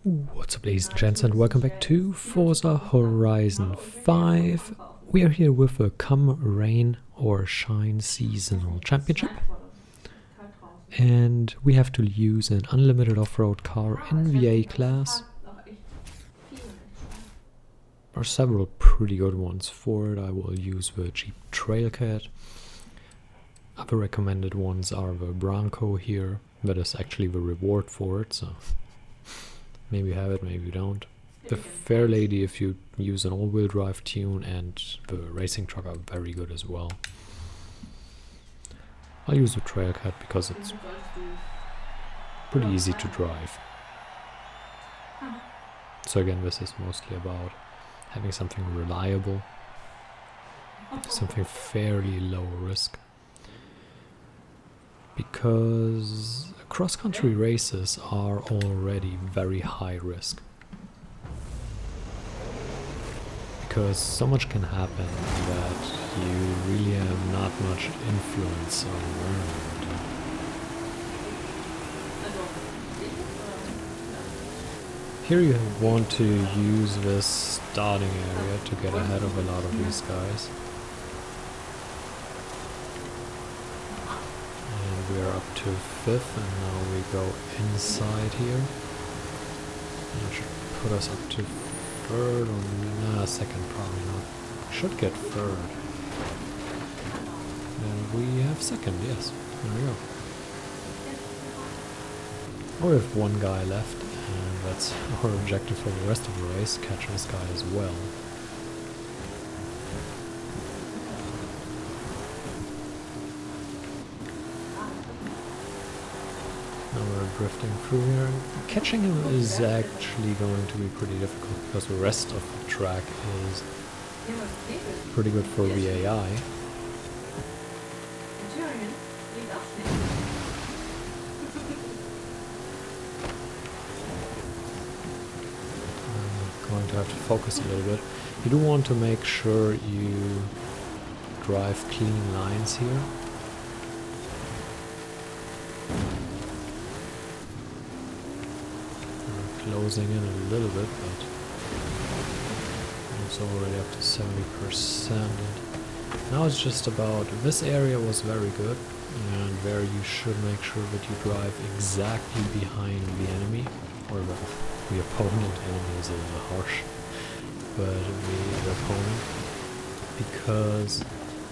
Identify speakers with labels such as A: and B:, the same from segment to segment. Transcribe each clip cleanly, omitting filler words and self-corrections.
A: What's up, ladies and gents, and welcome back to Forza Horizon 5. We are here with a Come Rain or Shine Seasonal Championship. And we have to use an unlimited off-road car in VA class. There are several pretty good ones for it. I will use the Jeep Trailcat. Other recommended ones are the Bronco here. That is actually the reward for it, so maybe you have it, maybe you don't. The Fair Lady, if you use an all-wheel drive tune, and the racing truck are very good as well. I'll use the Trailcat because it's pretty easy to drive. So again, this is mostly about having something reliable, something fairly low risk. Because cross-country races are already very high risk. Because so much can happen that you really have not much influence on around. Here you want to use this starting area to get ahead of a lot of these guys. We are up to 5th, and now we go inside here. That should put us up to 3rd, or 2nd probably not. Should get 3rd. And we have 2nd, yes. There we go. Oh, we have one guy left, and that's our objective for the rest of the race, catch this guy as well. Now we're drifting through here. Catching him is actually going to be pretty difficult because the rest of the track is pretty good for the AI. I'm going to have to focus a little bit. You do want to make sure you drive clean lines here. Closing in a little bit, but it's already up to 70%. Now it's just about, this area was very good, and where you should make sure that you drive exactly behind the enemy, or the opponent. Enemy is a little harsh, but the opponent, because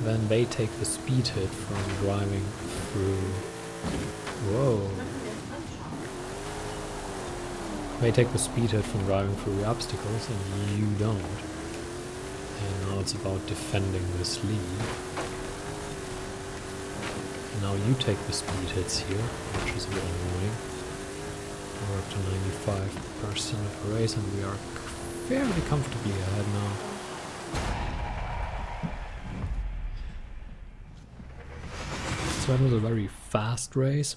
A: then they take the speed hit from driving through. Whoa. They take the speed hit from driving through the obstacles, and you don't. And now it's about defending this lead. And now you take the speed hits here, which is a bit annoying. We're up to 95% of the race, and we are fairly comfortably ahead now. So that was a very fast race.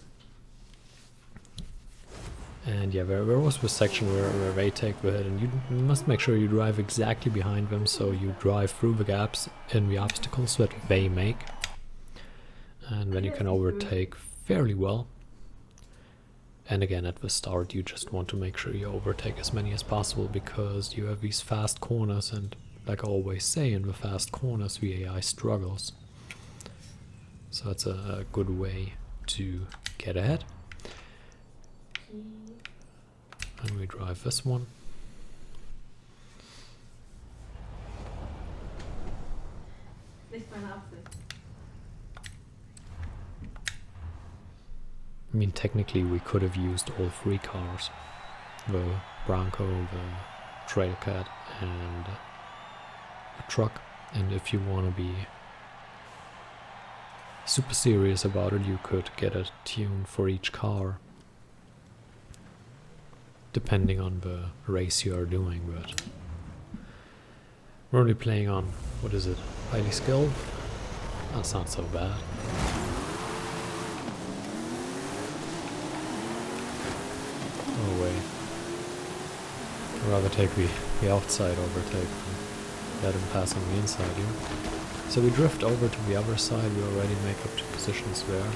A: And yeah, there was this section where they take the hit, and you must make sure you drive exactly behind them, so you drive through the gaps in the obstacles that they make. And then you can overtake fairly well. And again, at the start you just want to make sure you overtake as many as possible, because you have these fast corners, and like I always say, in the fast corners the AI struggles. So that's a good way to get ahead. And we drive this one. I mean, technically we could have used all 3 cars. The Bronco, the Trailcat, and the truck. And if you want to be super serious about it, you could get a tune for each car, depending on the race you are doing, but we're only playing on, what is it, highly skilled? That's not so bad. Oh wait, I'd rather take the outside overtake than let him pass on the inside here. So we drift over to the other side, we already make up 2 positions there.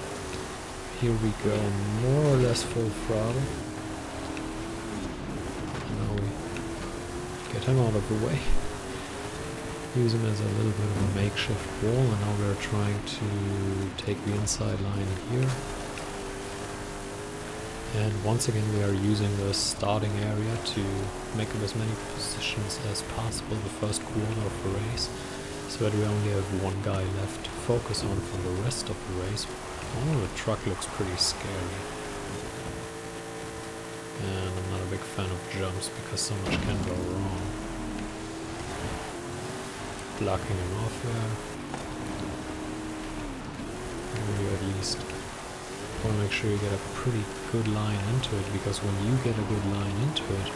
A: Here we go, more or less full throttle. get him out of the way. Use him as a little bit of a makeshift wall, and now we're trying to take the inside line here. And once again we are using the starting area to make up as many positions as possible the first quarter of the race, so that we only have one guy left to focus on for the rest of the race. Oh, the truck looks pretty scary. And I'm not a big fan of jumps because so much can go wrong. Blocking him off there. Or you at least want to make sure you get a pretty good line into it, because when you get a good line into it,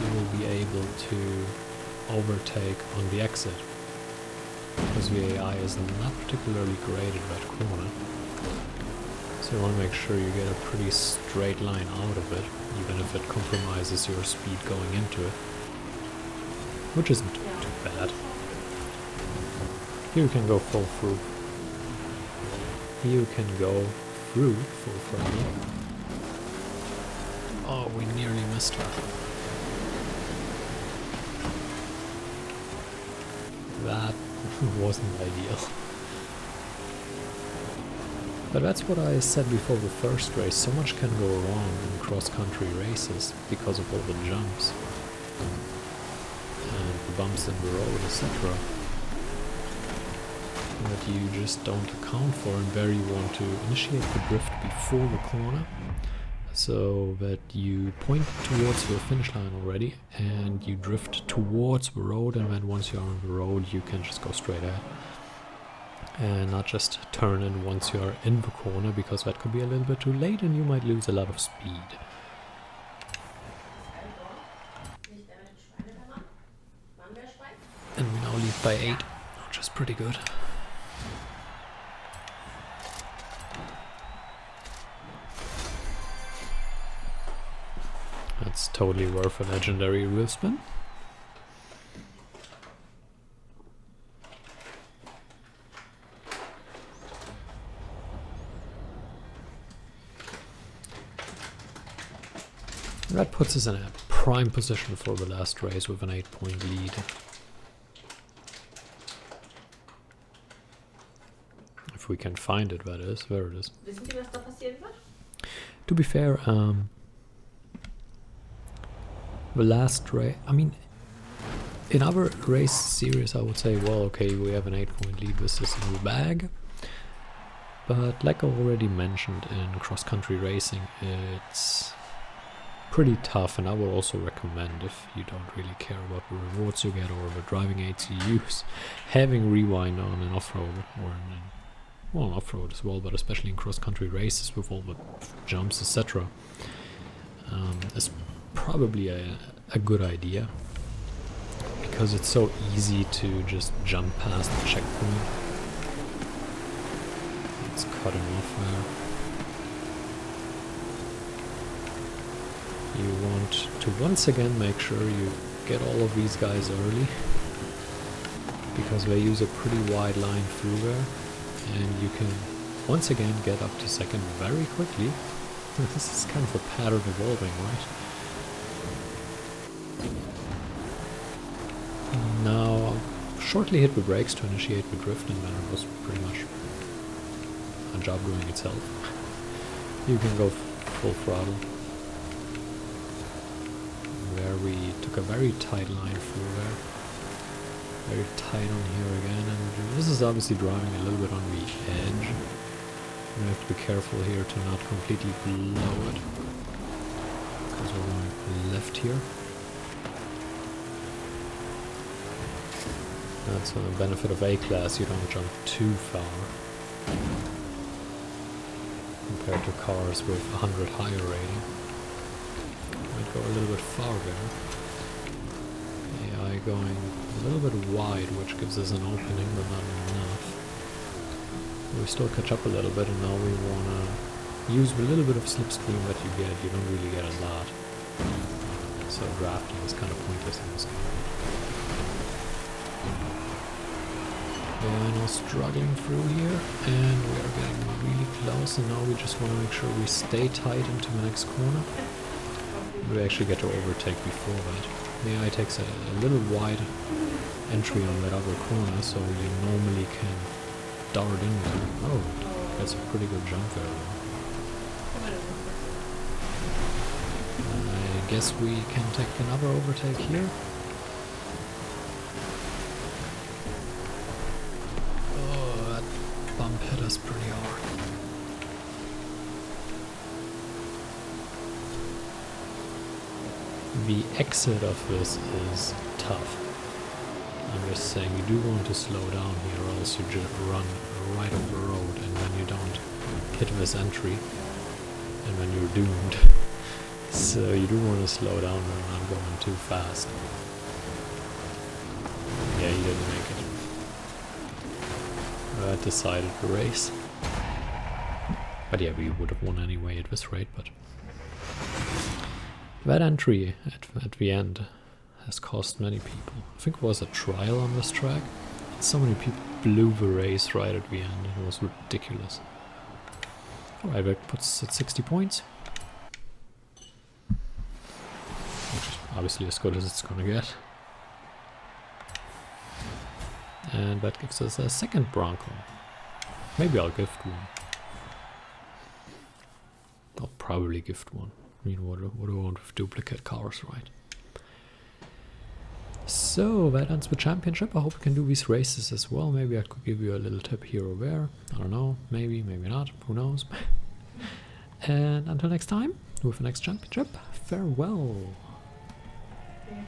A: you will be able to overtake on the exit. Because the AI is not particularly great at that corner. So you want to make sure you get a pretty straight line out of it, even if it compromises your speed going into it. Which isn't too bad. Here you can go full through. You can go through full throttle. Oh, we nearly missed her. That wasn't ideal. But that's what I said before the first race. So much can go wrong in cross-country races because of all the jumps and the bumps in the road, etc. that you just don't account for, and where you want to initiate the drift before the corner so that you point towards the finish line already and you drift towards the road, and then once you're on the road you can just go straight ahead and not just turn in once you're in the corner, because that could be a little bit too late and you might lose a lot of speed. And we now lead by 8, which is pretty good. That's totally worth a legendary wheel spin. That puts us in a prime position for the last race with an 8-point lead. If we can find it, that is. There it is. To be fair, the last race, I mean, in other race series I would say, well, okay, we have an 8-point lead, this is in the bag. But like I already mentioned, in cross-country racing, it's pretty tough, and I would also recommend, if you don't really care about the rewards you get or the driving aids you use, having rewind on an off-road, or well, off-road as well, but especially in cross-country races with all the jumps, etc. Is probably a good idea, because it's so easy to just jump past the checkpoint. Let's cut him off there. You want to once again make sure you get all of these guys early, because they use a pretty wide line through there, and you can once again get up to second very quickly. This is kind of a pattern evolving, right? Now, shortly hit the brakes to initiate the drift, and then it was pretty much a job doing itself. You can go full throttle. There we took a very tight line through there. Very tight on here again, and this is obviously driving a little bit on the edge. You have to be careful here to not completely blow it, because we're going left here. That's a benefit of A-Class, you don't jump too far compared to cars with 100 higher rating. Might go a little bit far there. AI going a little bit wide, which gives us an opening, but not enough. We still catch up a little bit, and now we want to use the little bit of slipstream that you get. You don't really get a lot, so drafting is kind of pointless in this game. Now struggling through here, and we are getting really close, and now we just want to make sure we stay tight into the next corner. we actually get to overtake before that. The AI takes a little wide entry on that other corner, so you normally can dart into. Oh, that's a pretty good jump there. I guess we can take another overtake here. Oh, that bump hit us pretty hard. The exit of this is tough. I'm just saying, you do want to slow down here, or else you just run right over the road, and then you don't hit this entry, and then you're doomed. So you do want to slow down when I'm going too fast. Yeah, he didn't make it. I decided to race. But yeah, we would have won anyway at this rate, but... that entry at the end has cost many people. I think it was a trial on this track. So many people blew the race right at the end. It was ridiculous. Alright, that puts at 60 points. Which is obviously as good as it's gonna get. And that gives us a second Bronco. Maybe I'll gift one. I'll probably gift one. I mean, what do I want with duplicate cars, right? So that ends the championship. I hope we can do these races as well. Maybe I could give you a little tip here or there. I don't know. Maybe, maybe not. Who knows? And until next time, with the next championship, farewell.
B: Yeah.